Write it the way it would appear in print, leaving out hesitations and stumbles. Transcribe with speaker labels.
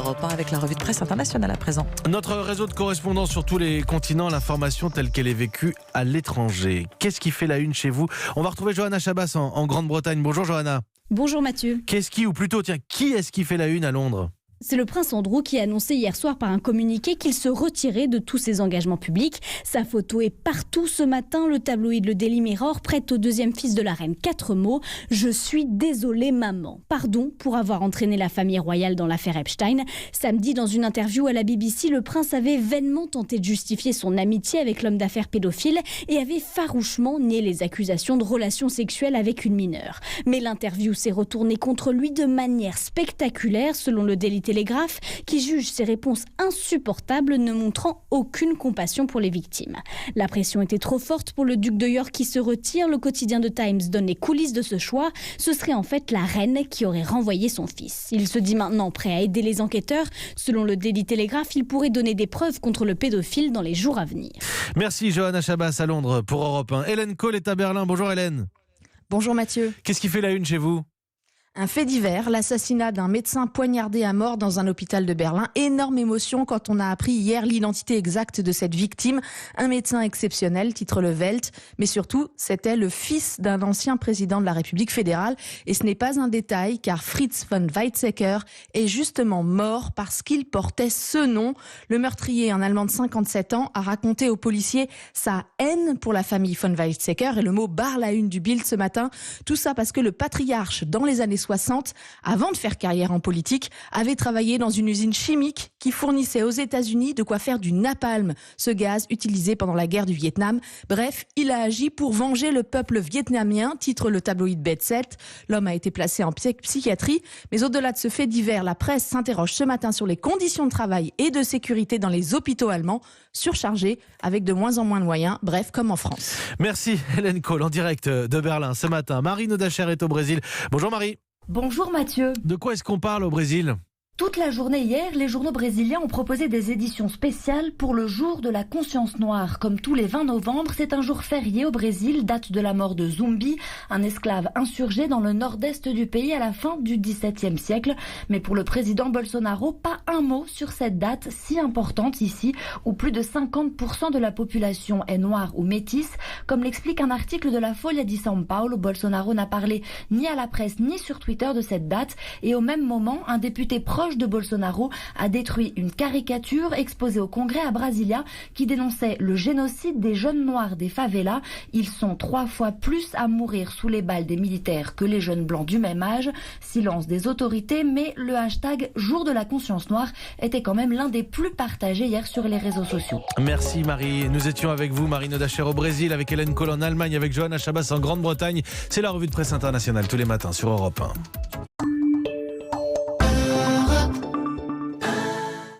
Speaker 1: Europe 1 avec la revue de presse internationale à présent.
Speaker 2: Notre réseau de correspondants sur tous les continents, l'information telle qu'elle est vécue à l'étranger. Qu'est-ce qui fait la une chez vous ? On va retrouver Johanna Chabas en Grande-Bretagne. Bonjour Johanna.
Speaker 3: Bonjour Mathieu.
Speaker 2: Qui est-ce qui fait la une à Londres ?
Speaker 3: C'est le prince Andrew qui a annoncé hier soir par un communiqué qu'il se retirait de tous ses engagements publics. Sa photo est partout ce matin. Le tabloïd Le Daily Mirror prête au deuxième fils de la reine 4 mots. « Je suis désolé maman ». Pardon pour avoir entraîné la famille royale dans l'affaire Epstein. Samedi, dans une interview à la BBC, le prince avait vainement tenté de justifier son amitié avec l'homme d'affaires pédophile et avait farouchement nié les accusations de relations sexuelles avec une mineure. Mais l'interview s'est retournée contre lui de manière spectaculaire, selon le Daily Télégraphe, qui juge ses réponses insupportables, ne montrant aucune compassion pour les victimes. La pression était trop forte pour le duc de York qui se retire. Le quotidien The Times donne les coulisses de ce choix. Ce serait en fait la reine qui aurait renvoyé son fils. Il se dit maintenant prêt à aider les enquêteurs. Selon le Daily Telegraph, il pourrait donner des preuves contre le pédophile dans les jours à venir.
Speaker 2: Merci Johanna Chabas à Londres pour Europe 1. Hélène Cole est à Berlin. Bonjour Hélène.
Speaker 4: Bonjour Mathieu.
Speaker 2: Qu'est-ce qui fait la une chez vous ?
Speaker 4: Un fait divers, l'assassinat d'un médecin poignardé à mort dans un hôpital de Berlin. Énorme émotion quand on a appris hier l'identité exacte de cette victime. Un médecin exceptionnel, titre le Welt. Mais surtout, c'était le fils d'un ancien président de la République fédérale. Et ce n'est pas un détail, car Fritz von Weizsäcker est justement mort parce qu'il portait ce nom. Le meurtrier, un Allemand de 57 ans, a raconté aux policiers sa haine pour la famille von Weizsäcker. Et le mot barre la une du Bild ce matin. Tout ça parce que le patriarche, dans les années 60, avant de faire carrière en politique, avait travaillé dans une usine chimique qui fournissait aux États-Unis de quoi faire du napalm, ce gaz utilisé pendant la guerre du Vietnam. Bref, il a agi pour venger le peuple vietnamien, titre le tabloïd BZ7. L'homme a été placé en psychiatrie, mais au-delà de ce fait divers, la presse s'interroge ce matin sur les conditions de travail et de sécurité dans les hôpitaux allemands, surchargés, avec de moins en moins de moyens, bref, comme en France.
Speaker 2: Merci Hélène Cole en direct de Berlin ce matin. Marie Nodacher est au Brésil. Bonjour Marie.
Speaker 5: Bonjour Mathieu.
Speaker 2: De quoi est-ce qu'on parle au Brésil ?
Speaker 5: Toute la journée hier, les journaux brésiliens ont proposé des éditions spéciales pour le jour de la conscience noire. Comme tous les 20 novembre, c'est un jour férié au Brésil, date de la mort de Zumbi, un esclave insurgé dans le nord-est du pays à la fin du XVIIe siècle. Mais pour le président Bolsonaro, pas un mot sur cette date si importante ici, où plus de 50% de la population est noire ou métisse. Comme l'explique un article de la Folha de São Paulo, Bolsonaro n'a parlé ni à la presse ni sur Twitter de cette date. Et au même moment, un député proche de Bolsonaro a détruit une caricature exposée au Congrès à Brasilia qui dénonçait le génocide des jeunes noirs des favelas. Ils sont 3 fois plus à mourir sous les balles des militaires que les jeunes blancs du même âge. Silence des autorités, mais le hashtag Jour de la conscience noire était quand même l'un des plus partagés hier sur les réseaux sociaux.
Speaker 2: Merci Marie. Nous étions avec vous, Marie Nodacher au Brésil, avec Hélène Cole en Allemagne, avec Johanna Chabas en Grande-Bretagne. C'est la revue de presse internationale tous les matins sur Europe 1.